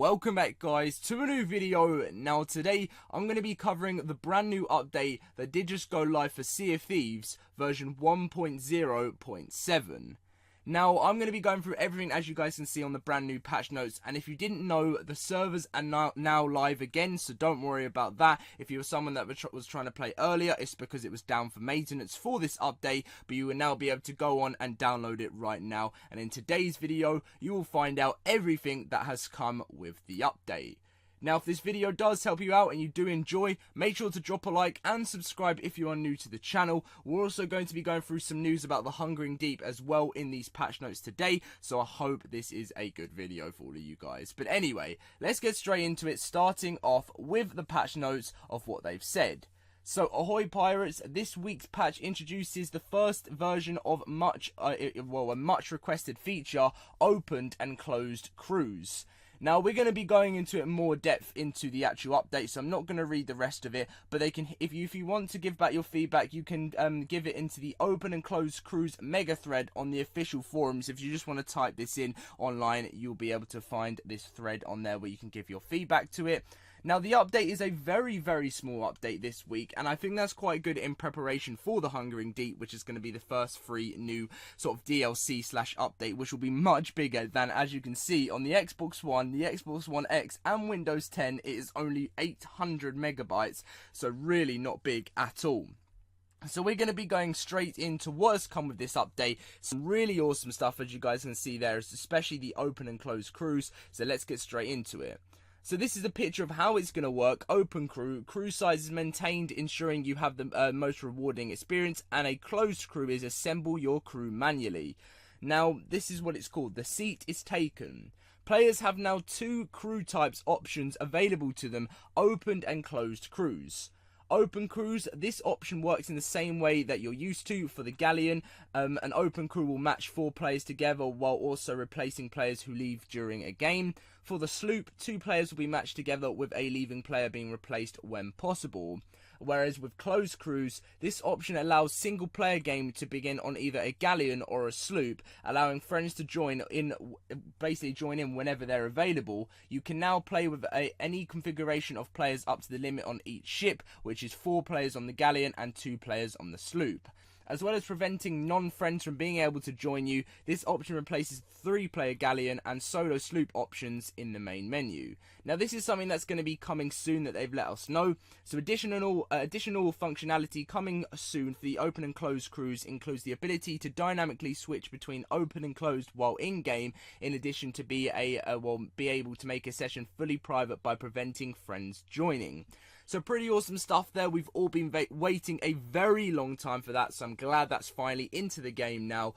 Welcome back guys to a new video. Now today I'm going to be covering the brand new update that did just go live for Sea of Thieves version 1.0.7. Now I'm going to be going through everything as you guys can see on the brand new patch notes, and if you didn't know, the servers are now live again, so don't worry about that. If you were someone that was trying to play earlier, it's because it was down for maintenance for this update, but you will now be able to go on and download it right now, and in today's video you will find out everything that has come with the update. Now, if this video does help you out and you do enjoy, make sure to drop a like and subscribe if you are new to the channel. We're also going to be going through some news about the Hungering Deep as well in these patch notes today, so I hope this is a good video for all of you guys. But anyway, let's get straight into it, starting off with the patch notes of what they've said. So, ahoy pirates, this week's patch introduces the first version of a much requested feature, opened and closed crews. Now, we're going to be going into it more depth into the actual update, so I'm not going to read the rest of it, but they can, if you want to give back your feedback, you can give it into the open and closed crews mega thread on the official forums. If you just want to type this in online, you'll be able to find this thread on there where you can give your feedback to it. Now, the update is a very small update this week, and I think that's quite good in preparation for the Hungering Deep, which is going to be the first free new sort of DLC / update, which will be much bigger than, as you can see, on the Xbox One, the Xbox One X, and Windows 10, it is only 800 megabytes, so really not big at all. So we're going to be going straight into what has come with this update. Some really awesome stuff, as you guys can see there, especially the open and closed crews, so let's get straight into it. So this is a picture of how it's going to work. Open crew size is maintained, ensuring you have the most rewarding experience, and a closed crew is assemble your crew manually. Now, this is what it's called. The seat is taken. Players have now two crew types options available to them, opened and closed crews. Open crews, this option works in the same way that you're used to for the galleon. An open crew will match 4 players together while also replacing players who leave during a game. For the sloop, 2 players will be matched together with a leaving player being replaced when possible. Whereas with closed crews, this option allows single player game to begin on either a galleon or a sloop, allowing friends to join in whenever they're available. You can now play with any configuration of players up to the limit on each ship, which is 4 players on the galleon and 2 players on the sloop. As well as preventing non-friends from being able to join you, this option replaces 3-player galleon and solo sloop options in the main menu. Now, this is something that's going to be coming soon that they've let us know. So additional functionality coming soon for the open and closed crews includes the ability to dynamically switch between open and closed while in-game, in addition to be able to make a session fully private by preventing friends joining. So pretty awesome stuff there. We've all been waiting a very long time for that, so I'm glad that's finally into the game now,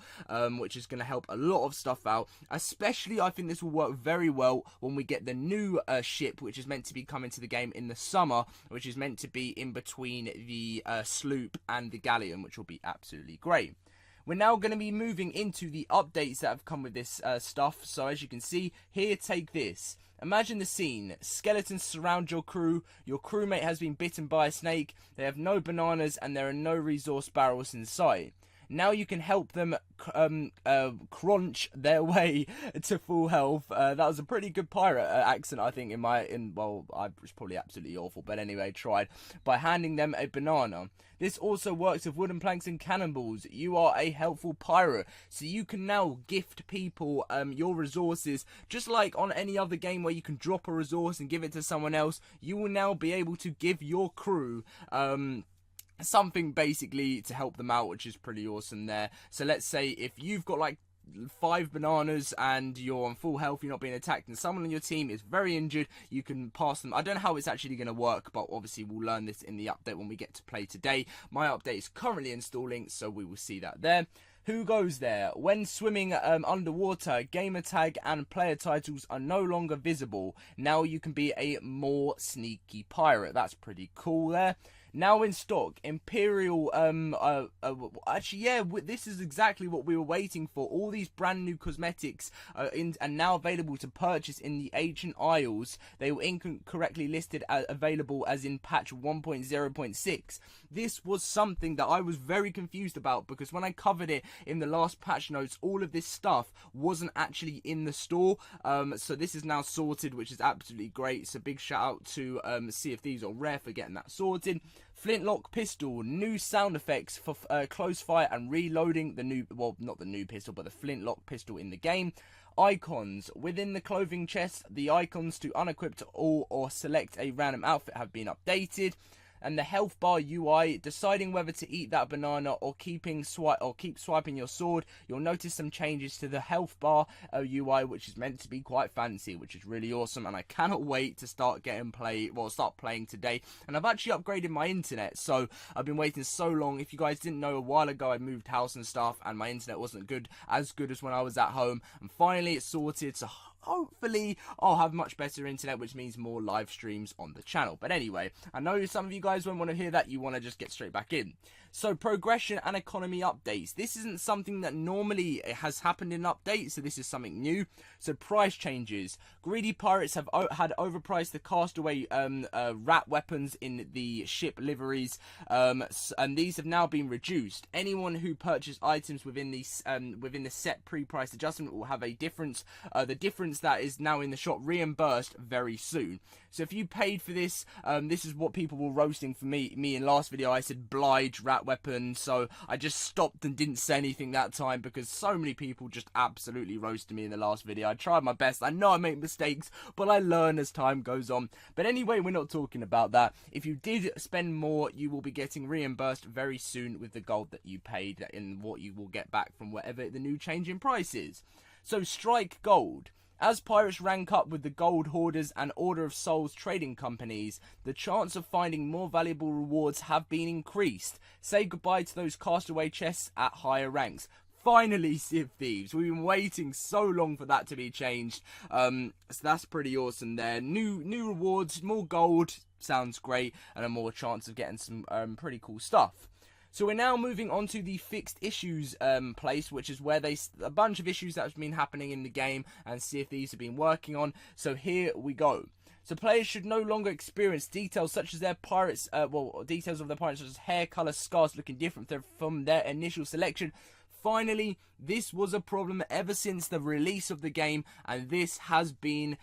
which is going to help a lot of stuff out. Especially, I think this will work very well when we get the new ship, which is meant to be coming to the game in the summer, which is meant to be in between the sloop and the galleon, which will be absolutely great. We're now going to be moving into the updates that have come with this stuff. So as you can see here, take this. Imagine the scene. Skeletons surround your crew. Your crewmate has been bitten by a snake. They have no bananas and there are no resource barrels in sight. Now you can help them crunch their way to full health. That was a pretty good pirate accent, I think, well, I was probably absolutely awful, but anyway, tried. By handing them a banana. This also works with wooden planks and cannonballs. You are a helpful pirate, so you can now gift people your resources, just like on any other game where you can drop a resource and give it to someone else. You will now be able to give your crew something basically to help them out, which is pretty awesome there. So let's say if you've got like 5 bananas and you're on full health, you're not being attacked, and someone on your team is very injured, you can pass them. I don't know how it's actually going to work, but obviously we'll learn this in the update when we get to play today. My update is currently installing, so we will see that there. Who goes there? When swimming underwater, gamer tag and player titles are no longer visible. Now you can be a more sneaky pirate. That's pretty cool there. Now in stock, Imperial, actually, yeah, this is exactly what we were waiting for. All these brand new cosmetics and now available to purchase in the Ancient Isles. They were incorrectly listed as available as in patch 1.0.6. This was something that I was very confused about, because when I covered it in the last patch notes, all of this stuff wasn't actually in the store. So this is now sorted, which is absolutely great. So big shout out to Sea of Thieves or Rare for getting that sorted. Flintlock pistol, new sound effects for close fire and reloading. The new, well, not the new pistol, but the flintlock pistol in the game. Icons within the clothing chest. The icons to unequip all or select a random outfit have been updated. And the health bar UI, deciding whether to eat that banana or keep swiping your sword. You'll notice some changes to the health bar UI, which is meant to be quite fancy, which is really awesome. And I cannot wait to start playing today. And I've actually upgraded my internet, so I've been waiting so long. If you guys didn't know, a while ago I moved house and stuff, and my internet wasn't as good as when I was at home. And finally it's sorted, so hopefully I'll have much better internet, which means more live streams on the channel. But anyway, I know some of you guys won't want to hear that. You want to just get straight back in. So progression and economy updates. This isn't something that normally has happened in updates, so this is something new. So price changes. Greedy pirates have had overpriced the castaway rat weapons in the ship liveries, and these have now been reduced. Anyone who purchased items within the set pre-price adjustment will have a difference. The difference that is now in the shop reimbursed very soon. So if you paid for this, this is what people were roasting for me in last video. I said Blige rat weapon, so I just stopped and didn't say anything that time, because so many people just absolutely roasted me in the last video. I tried my best. I know I make mistakes, but I learn as time goes on. But anyway, we're not talking about that. If you did spend more, you will be getting reimbursed very soon with the gold that you paid in what you will get back from whatever the new change in price is. So strike gold. As pirates rank up with the gold hoarders and Order of Souls trading companies, the chance of finding more valuable rewards have been increased. Say goodbye to those castaway chests at higher ranks. Finally, Sea of Thieves. We've been waiting so long for that to be changed. So that's pretty awesome there. New rewards, more gold, sounds great, and a more chance of getting some pretty cool stuff. So we're now moving on to the fixed issues place, which is where a bunch of issues that have been happening in the game and Sea of Thieves have been working on. So here we go. So players should no longer experience details such as their pirates, details of their pirates such as hair color, scars looking different from their initial selection. Finally, this was a problem ever since the release of the game, and this has been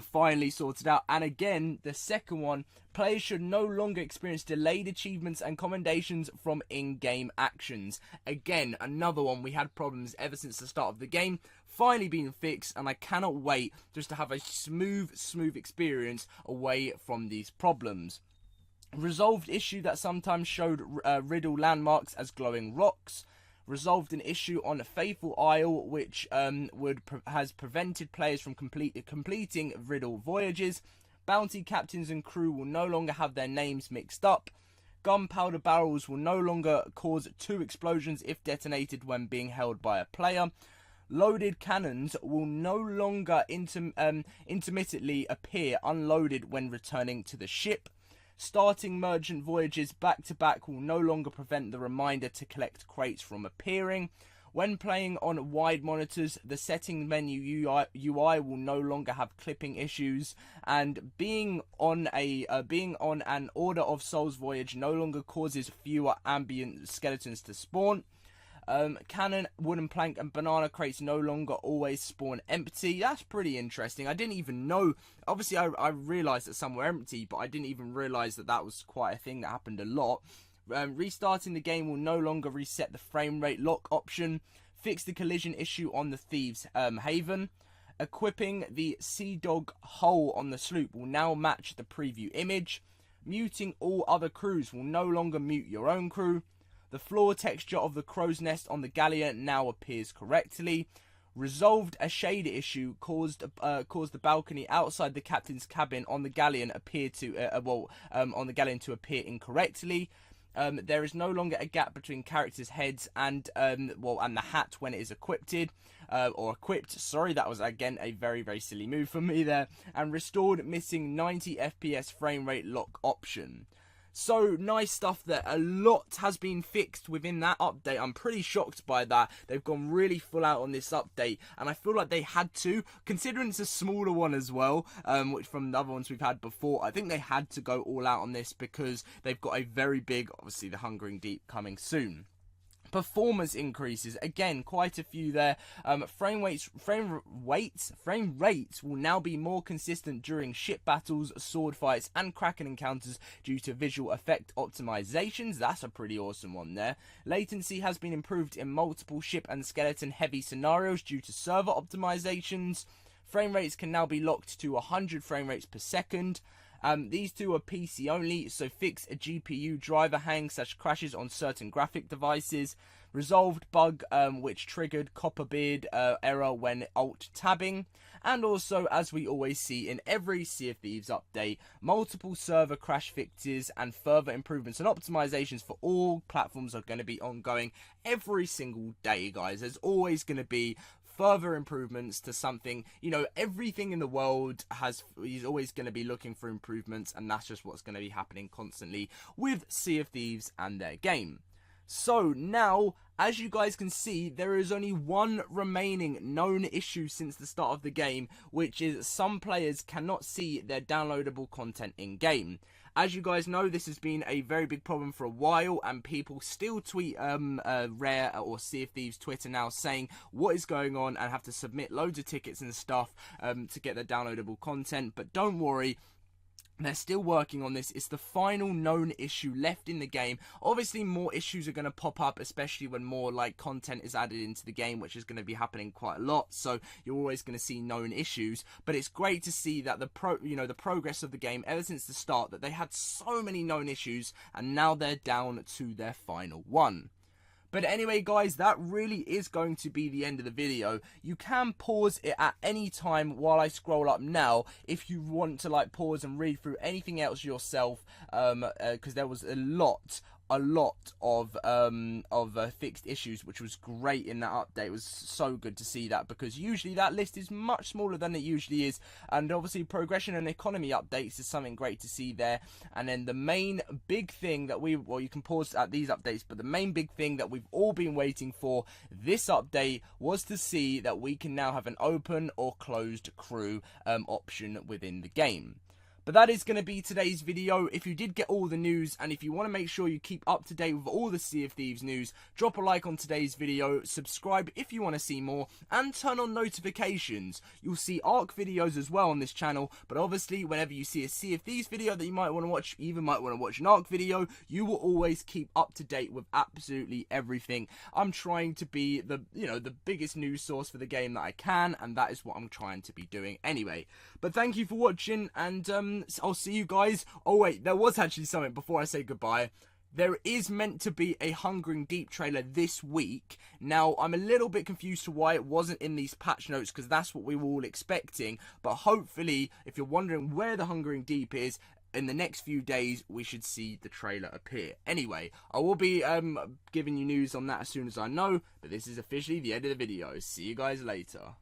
finally sorted out. And again, the second one, players should no longer experience delayed achievements and commendations from in-game actions. Again, another one we had problems ever since the start of the game, finally being fixed, and I cannot wait just to have a smooth experience away from these problems. Resolved issue that sometimes showed riddle landmarks as glowing rocks. Resolved an issue on a Faithful Isle, which has prevented players from completing riddle voyages. Bounty captains and crew will no longer have their names mixed up. Gunpowder barrels will no longer cause 2 explosions if detonated when being held by a player. Loaded cannons will no longer intermittently appear unloaded when returning to the ship. Starting merchant voyages back-to-back will no longer prevent the reminder to collect crates from appearing. When playing on wide monitors, the setting menu UI will no longer have clipping issues, and being on an Order of Souls voyage no longer causes fewer ambient skeletons to spawn. Cannon, wooden plank and banana crates no longer always spawn empty. That's pretty interesting. I didn't even know. Obviously I realised that some were empty, but I didn't even realise that was quite a thing that happened a lot. Restarting the game will no longer reset the frame rate lock option. Fix the collision issue on the Thieves' Haven. Equipping the Sea Dog hull on the sloop will now match the preview image. Muting all other crews will no longer mute your own crew. The floor texture of the crow's nest on the galleon now appears correctly. Resolved a shader issue caused the balcony outside the captain's cabin on the galleon to appear incorrectly. There is no longer a gap between characters' heads and the hat when it is equipped. Sorry, that was again a very silly move from me there. And restored missing 90 FPS frame rate lock option. So nice stuff there. A lot has been fixed within that update. I'm pretty shocked by that. They've gone really full out on this update, and I feel like they had to, considering it's a smaller one as well, which from the other ones we've had before. I think they had to go all out on this because they've got a very big, obviously the Hungering Deep coming soon. Performance increases, again, quite a few there. Frame rates will now be more consistent during ship battles, sword fights, and Kraken encounters due to visual effect optimizations. That's a pretty awesome one there. Latency has been improved in multiple ship and skeleton heavy scenarios due to server optimizations. Frame rates can now be locked to 100 frame rates per second. These two are PC only, so fix a GPU driver hang/crashes on certain graphic devices. Resolved bug which triggered Copperbeard error when alt tabbing. And also, as we always see in every Sea of Thieves update, multiple server crash fixes and further improvements and optimizations for all platforms are going to be ongoing every single day, guys. There's always going to be further improvements to something. You know, everything in the world is always going to be looking for improvements, and that's just what's going to be happening constantly with Sea of Thieves and their game. So now, as you guys can see, there is only one remaining known issue since the start of the game, which is some players cannot see their downloadable content in game. As you guys know, this has been a very big problem for a while, and people still tweet Rare or Sea of Thieves Twitter now saying what is going on and have to submit loads of tickets and stuff to get their downloadable content. But don't worry, they're still working on this. It's the final known issue left in the game. Obviously, more issues are going to pop up, especially when more like content is added into the game, which is going to be happening quite a lot. So you're always going to see known issues. But it's great to see that the progress of the game ever since the start, that they had so many known issues, and now they're down to their final one. But anyway, guys, that really is going to be the end of the video. You can pause it at any time while I scroll up now if you want to like pause and read through anything else yourself, because there was a lot of fixed issues, which was great in that update. It was so good to see that, because usually that list is much smaller than it usually is, and obviously progression and economy updates is something great to see there. And then the main big thing that you can pause at these updates, but the main big thing that we've all been waiting for this update was to see that we can now have an open or closed crew option within the game. But that is going to be today's video. If you did get all the news, and if you want to make sure you keep up to date with all the Sea of Thieves news, drop a like on today's video, subscribe if you want to see more, and turn on notifications. You'll see ARC videos as well on this channel, but obviously whenever you see a Sea of Thieves video that you might want to watch, even might want to watch an ARC video, you will always keep up to date with absolutely everything. I'm trying to be the biggest news source for the game that I can, and that is what I'm trying to be doing anyway. But thank you for watching, and I'll see you guys. Oh wait, there was actually something before I say goodbye. There is meant to be a Hungering Deep trailer this week. Now, I'm a little bit confused to why it wasn't in these patch notes, because that's what we were all expecting. But hopefully, if you're wondering where the Hungering Deep is, in the next few days, we should see the trailer appear. Anyway, I will be giving you news on that as soon as I know. But this is officially the end of the video. See you guys later.